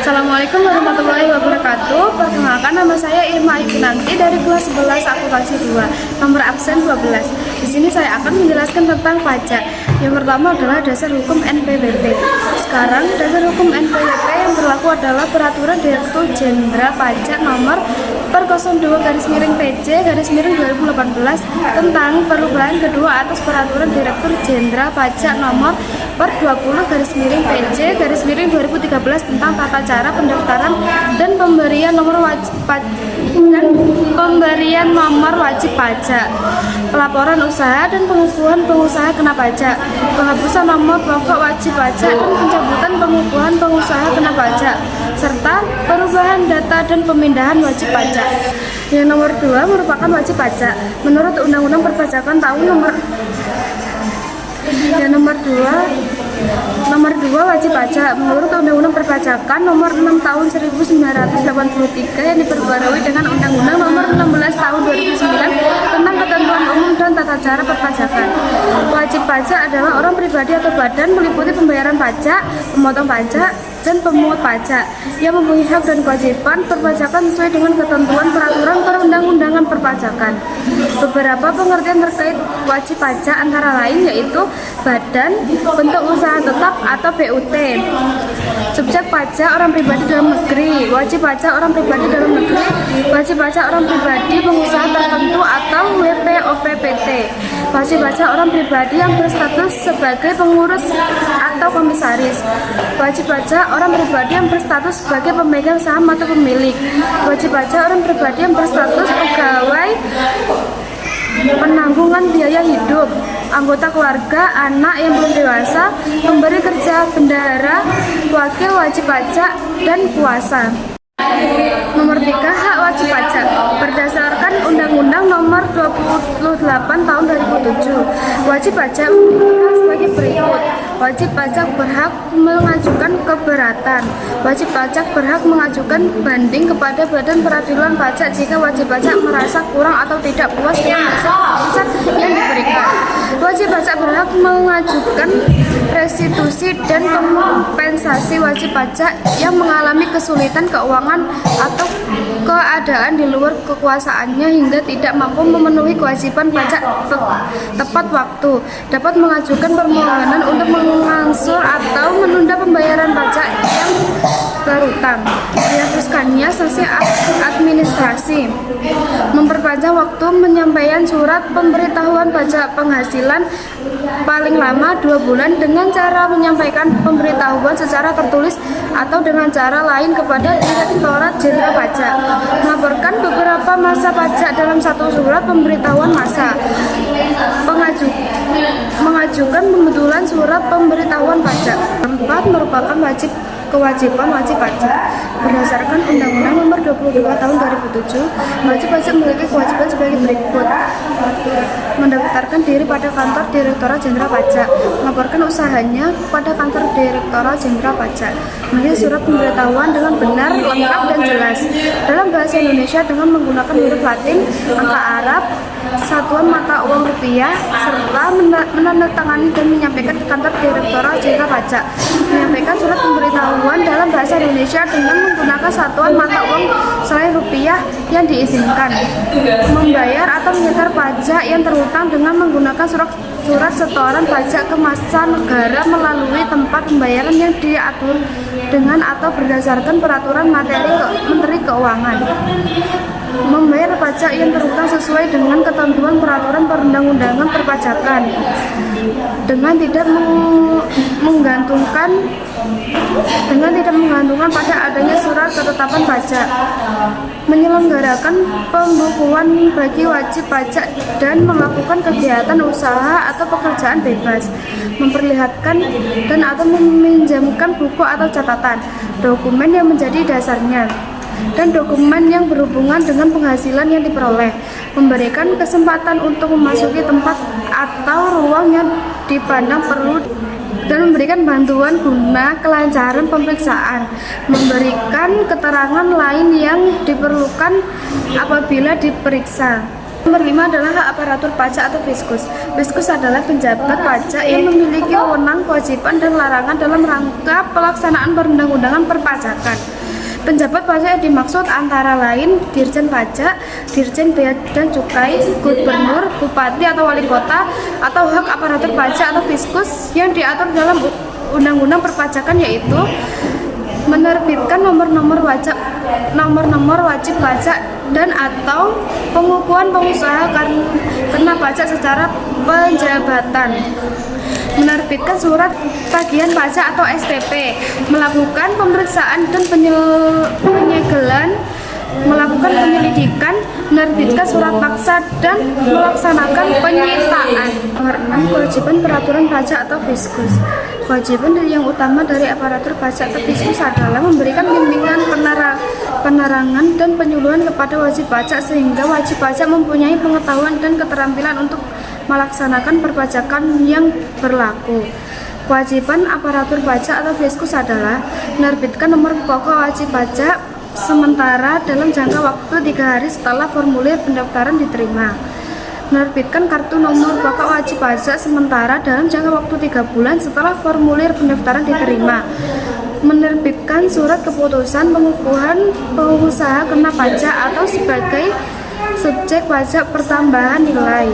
Assalamualaikum warahmatullahi wabarakatuh. Perkenalkan, nama saya Irma Ikinanti dari kelas 11 akuntansi 2, nomor absen 12. Di sini saya akan menjelaskan tentang pajak. Yang pertama adalah dasar hukum NPWP. Sekarang dasar hukum NPWP yang berlaku adalah Peraturan Direktur Jenderal Pajak nomor per 02/PJ/2018 tentang perubahan kedua atas Peraturan Direktur Jenderal Pajak nomor per 20/PJ/2013 tentang tata cara pendaftaran dan pemberian nomor wajib pajak, pelaporan usaha dan pengukuhan pengusaha kena pajak, penghapusan nomor pokok wajib pajak dan pencabutan pengukuhan pengusaha kena pajak, serta perubahan data dan pemindahan wajib pajak. Yang nomor 2 merupakan wajib pajak menurut Undang-Undang Perpajakan tahun nomor 2 wajib pajak menurut Undang-Undang Perpajakan nomor 6 tahun 1983 yang diperbarui dengan Undang-Undang nomor 16 tahun 2009 tentang ketentuan umum dan tata cara perpajakan. Wajib pajak adalah orang pribadi atau badan meliputi pembayaran pajak, pemotong pajak, dan pemungut pajak yang mempunyai hak dan kewajiban perpajakan sesuai dengan ketentuan peraturan perundang-undangan perpajakan. Beberapa pengertian terkait wajib pajak antara lain yaitu badan, bentuk usaha tetap atau BUT, subjek pajak orang pribadi dalam negeri, wajib pajak orang pribadi dalam negeri, wajib pajak orang pribadi pengusaha tertentu atau WPOPPT, wajib pajak orang pribadi yang berstatus sebagai pengurus atau komisaris, wajib pajak orang pribadi yang berstatus sebagai pemegang saham atau pemilik, wajib pajak orang pribadi yang berstatus pegawai penanggungan biaya hidup, anggota keluarga, anak yang belum dewasa, pemberi kerja, bendahara, wakil wajib pajak, dan puasa. Nomor 3, hak wajib pajak. Berdasarkan Undang-Undang nomor 28 tahun 2007, wajib pajak sebagai berikut. Wajib pajak berhak mengajukan keberatan. Wajib pajak berhak mengajukan banding kepada Badan Peradilan Pajak jika wajib pajak merasa kurang atau tidak puas dengan hasil keputusan yang diberikan. Wajib pajak berhak mengajukan restitusi dan kompensasi wajib pajak yang mengalami kesulitan keuangan atau keadaan di luar kekuasaannya hingga tidak mampu memenuhi kewajiban pajak tepat waktu, dapat mengajukan permohonan untuk mengangsur atau menunda pembayaran pajak yang berutang, dihapuskannya sanksi administrasi, memperpanjang waktu penyampaian surat pemberitahuan pajak penghasilan paling lama 2 bulan dengan cara menyampaikan pemberitahuan secara tertulis atau dengan cara lain kepada Direktorat Jenderal Pajak, melaporkan beberapa masa pajak dalam satu surat pemberitahuan masa, mengajukan pembetulan surat pemberitahuan pajak. 4 merupakan kewajiban wajib pajak. Berdasarkan Undang-Undang nomor 22 tahun 2007, wajib pajak memiliki kewajiban sebagai berikut: mendaftarkan diri pada kantor Direktorat Jenderal Pajak, melaporkan usahanya pada kantor Direktorat Jenderal Pajak, mengirim surat pemberitahuan dengan benar, lengkap, dan jelas dalam bahasa Indonesia dengan menggunakan huruf Latin, angka Arab, satuan mata uang rupiah, serta menandatangani dan menyampaikan ke kantor Direktorat Jenderal Pajak, menyampaikan surat pemberitahuan dalam bahasa Indonesia dengan menggunakan satuan mata uang selain rupiah yang diizinkan, membayar atau menyetor pajak yang terhutang dengan menggunakan surat setoran pajak ke masa negara melalui tempat pembayaran yang diatur dengan atau berdasarkan peraturan Menteri Keuangan, membayar pajak yang terhutang sesuai dengan ketentuan peraturan perundang-undangan perpajakan dengan tidak menggantungkan pada adanya surat ketetapan pajak, menyelenggarakan pembukuan bagi wajib pajak dan melakukan kegiatan usaha atau pekerjaan bebas, memperlihatkan dan atau meminjamkan buku atau catatan, dokumen yang menjadi dasarnya, dan dokumen yang berhubungan dengan penghasilan yang diperoleh, memberikan kesempatan untuk memasuki tempat atau ruang yang dipandang perlu dan memberikan bantuan guna kelancaran pemeriksaan, memberikan keterangan lain yang diperlukan apabila diperiksa, Nomor 5 adalah hak aparatur pajak atau fiskus. Fiskus adalah penjabat pajak yang memiliki wewenang, kewajiban, dan larangan dalam rangka pelaksanaan perundang-undangan perpajakan. Penjabat pajak yang dimaksud antara lain Dirjen Pajak, Dirjen Bea dan Cukai, Gubernur, Bupati atau Wali Kota, atau hak aparatur pajak atau fiskus yang diatur dalam Undang-Undang Perpajakan, yaitu menerbitkan nomor-nomor wajib pajak dan atau pengukuhan pengusaha kena pajak secara penjabatan, menerbitkan surat tagihan pajak atau STP, melakukan pemeriksaan dan penyegelan, melakukan penyelidikan, menerbitkan surat paksa, dan melaksanakan penyitaan. Nomor 6, kewajiban peraturan pajak atau fiskus. Kewajiban yang utama dari aparatur pajak atau fiskus adalah memberikan bimbingan, penerangan, dan penyuluhan kepada wajib pajak sehingga wajib pajak mempunyai pengetahuan dan keterampilan untuk melaksanakan perpajakan yang berlaku. Kewajiban aparatur pajak atau fiskus adalah menerbitkan nomor pokok wajib pajak sementara dalam jangka waktu 3 hari setelah formulir pendaftaran diterima, menerbitkan kartu nomor pokok wajib pajak sementara dalam jangka waktu 3 bulan setelah formulir pendaftaran diterima, menerbitkan surat keputusan pengukuhan pengusaha kena pajak atau sebagai subjek pajak pertambahan nilai,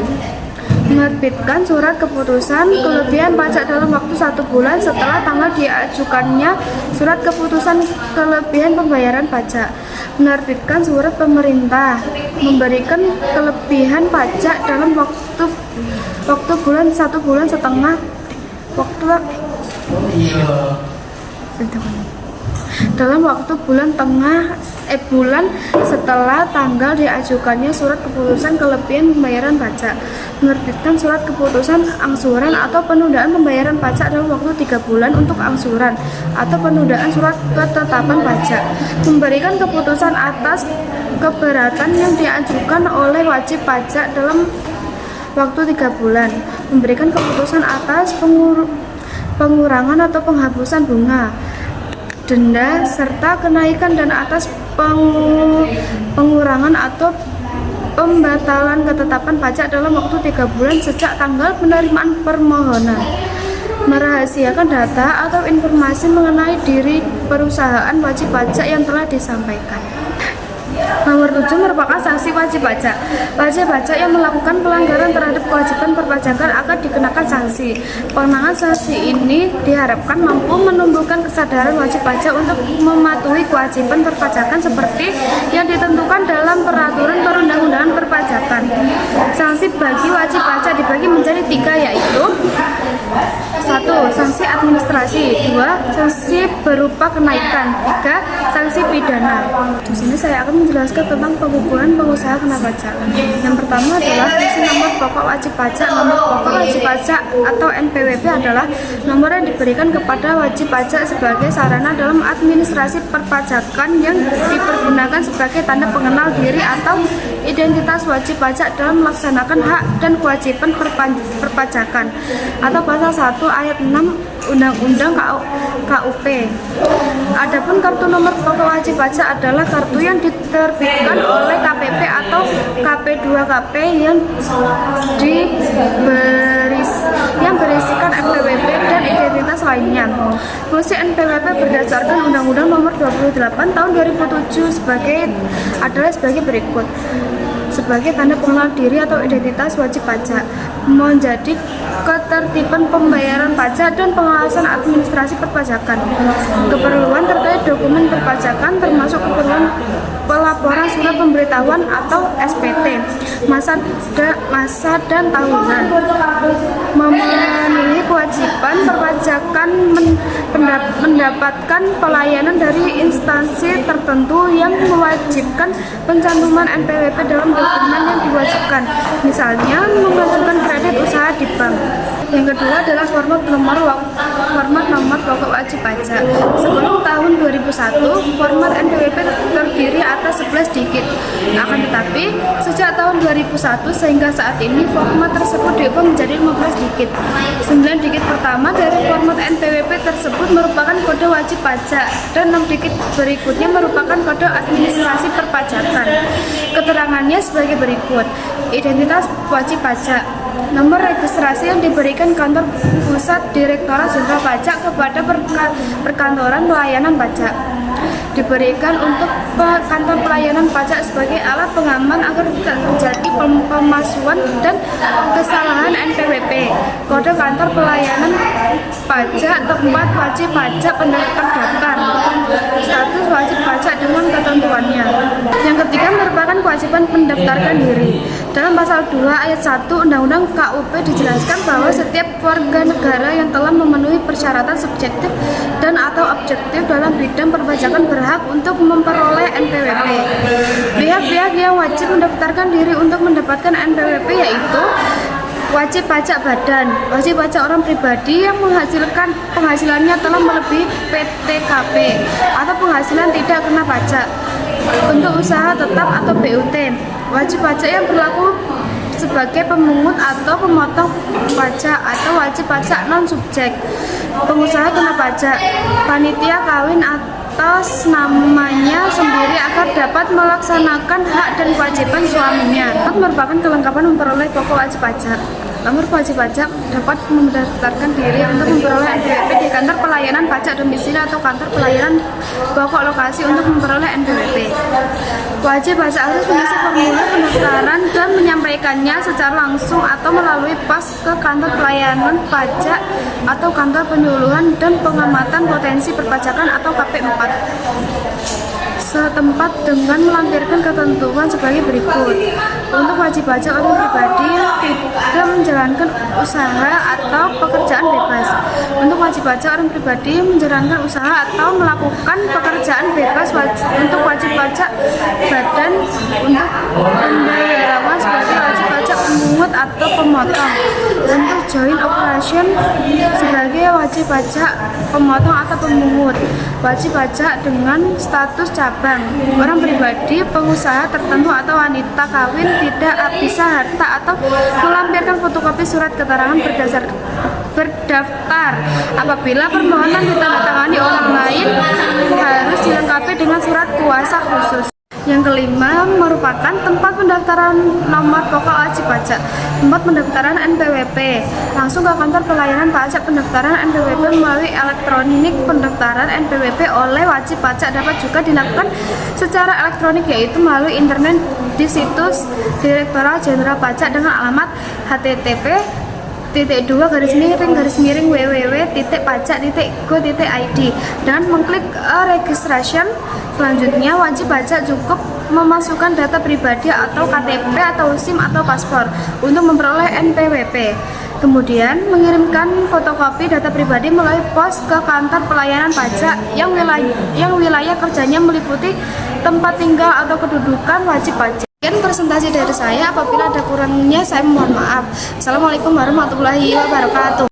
menerbitkan surat keputusan kelebihan pajak dalam waktu 1 bulan setelah tanggal diajukannya surat keputusan kelebihan pembayaran pajak, menerbitkan surat pemerintah memberikan kelebihan pajak dalam waktu 1 bulan setengah bulan setelah tanggal diajukannya surat keputusan kelebihan pembayaran pajak, menerbitkan surat keputusan angsuran atau penundaan pembayaran pajak dalam waktu 3 bulan untuk angsuran atau penundaan surat ketetapan pajak, memberikan keputusan atas keberatan yang diajukan oleh wajib pajak dalam waktu 3 bulan, memberikan keputusan atas pengurangan atau penghapusan bunga, denda, serta kenaikan dan atas pengurangan atau pembatalan ketetapan pajak dalam waktu 3 bulan sejak tanggal penerimaan permohonan, merahasiakan data atau informasi mengenai diri perusahaan wajib pajak yang telah disampaikan. Nomor 7 merupakan sanksi wajib pajak. Wajib pajak yang melakukan pelanggaran terhadap kewajiban perpajakan akan dikenakan sanksi. Pengenaan sanksi ini diharapkan mampu menumbuhkan kesadaran wajib pajak untuk mematuhi kewajiban perpajakan seperti yang ditentukan dalam peraturan perundang-undangan perpajakan. Sanksi bagi wajib pajak dibagi menjadi 3, yaitu 1. Sanksi administrasi, 2. Sanksi berupa kenaikan, 3. Sanksi pidana. Di sini saya akan menjelaskan tentang pengukuhan pengusaha kena pajak. Yang pertama adalah fungsi nomor pokok wajib pajak. Nomor pokok wajib pajak atau NPWP adalah nomor yang diberikan kepada wajib pajak sebagai sarana dalam administrasi perpajakan yang dipergunakan sebagai tanda pengenal diri atau identitas wajib pajak dalam melaksanakan hak dan kewajiban perpajakan atau pasal 1 ayat 6 Undang-Undang KUP. Adapun kartu nomor pokok wajib pajak adalah kartu yang diterbitkan oleh KPP atau KP2KP yang berisikan NPWP dan identitas lainnya. Fungsi NPWP berdasarkan Undang-Undang Nomor 28 Tahun 2007 adalah sebagai berikut. Sebagai tanda pengenal diri atau identitas wajib pajak, menjadi ketertiban pembayaran pajak dan pengawasan administrasi perpajakan, keperluan terkait dokumen perpajakan termasuk keperluan pelaporan surat pemberitahuan atau SPT, masa dan tahunan, memenuhi kewajiban perpajakan mendapatkan pelayanan dari instansi tertentu yang mewajibkan pencantuman NPWP dalam dokumen yang diwajibkan, misalnya mengajukan kredit usaha di bank. Yang kedua adalah format nomor pokok wajib pajak. Sebelum tahun 2001, format NPWP terdiri atas 11 digit. Akan tetapi, sejak tahun 2001 sehingga saat ini format tersebut diubah menjadi 15 digit. 9 digit pertama dari format NPWP tersebut merupakan kode wajib pajak dan 6 digit berikutnya merupakan kode administrasi perpajakan. Keterangannya sebagai berikut. Identitas wajib pajak. Nomor registrasi yang diberikan kantor pusat Direktorat Jenderal Pajak kepada perkantoran pelayanan pajak. Diberikan untuk kantor pelayanan pajak sebagai alat pengaman agar tidak terjadi pemalsuan dan kesalahan NPWP. Kode kantor pelayanan pajak tempat wajib pajak terdaftar. Status wajib pajak dengan ketentuannya. Yang ketiga merupakan kewajiban mendaftarkan diri. Dalam pasal 2 ayat 1 Undang-Undang KUP dijelaskan bahwa setiap warga negara yang telah memenuhi persyaratan subjektif dan atau objektif dalam bidang perpajakan berhak untuk memperoleh NPWP. Pihak-pihak yang wajib mendaftarkan diri untuk mendapatkan NPWP yaitu wajib pajak badan, wajib pajak orang pribadi yang penghasilannya telah melebihi PTKP atau penghasilan tidak kena pajak, bentuk usaha tetap atau BUT, wajib pajak yang berlaku sebagai pemungut atau pemotong pajak atau wajib pajak non-subjek, pengusaha kena pajak, panitia kawin atas namanya sendiri agar dapat melaksanakan hak dan kewajiban suaminya. Merupakan kelengkapan memperoleh pokok wajib pajak. Nomor wajib pajak dapat mendaftarkan diri untuk memperoleh NPWP di kantor pelayanan pajak domisili atau kantor pelayanan pokok lokasi untuk memperoleh NPWP. Wajib pajak harus mengisi formulir pendaftaran dan menyampaikannya secara langsung atau melalui pos ke kantor pelayanan pajak atau kantor penyuluhan dan pengamatan potensi perpajakan atau KP4 setempat dengan melampirkan ketentuan sebagai berikut. Untuk wajib pajak orang pribadi yang tidak menjalankan usaha atau pekerjaan bebas. Untuk wajib pajak orang pribadi yang menjalankan usaha atau melakukan pekerjaan bebas. Untuk wajib pajak badan untuk pembayaran sebagai wajib pajak pemungut atau pemotong. Untuk joint operation sebagai wajib pajak pemotong atau pemungut. Wajib pajak dengan status cabang, orang pribadi, pengusaha tertentu atau wanita kawin tidak bisa harta atau melampirkan fotokopi surat keterangan berdaftar apabila permohonan ditandatangani orang lain harus dilengkapi dengan surat kuasa khusus. Yang kelima merupakan tempat pendaftaran nomor pokok wajib pajak. Tempat pendaftaran NPWP langsung ke kantor pelayanan pajak. Pendaftaran NPWP melalui elektronik pendaftaran NPWP oleh wajib pajak dapat juga dilakukan secara elektronik yaitu melalui internet di situs Direktorat Jenderal Pajak dengan alamat http://www.pajak.go.id. Dengan mengklik registration selanjutnya wajib pajak cukup memasukkan data pribadi atau KTP atau SIM atau paspor untuk memperoleh NPWP. Kemudian mengirimkan fotokopi data pribadi melalui pos ke kantor pelayanan pajak yang wilayah kerjanya meliputi tempat tinggal atau kedudukan wajib pajak. Sekian presentasi dari saya, apabila ada kurangnya saya mohon maaf. Assalamualaikum warahmatullahi wabarakatuh.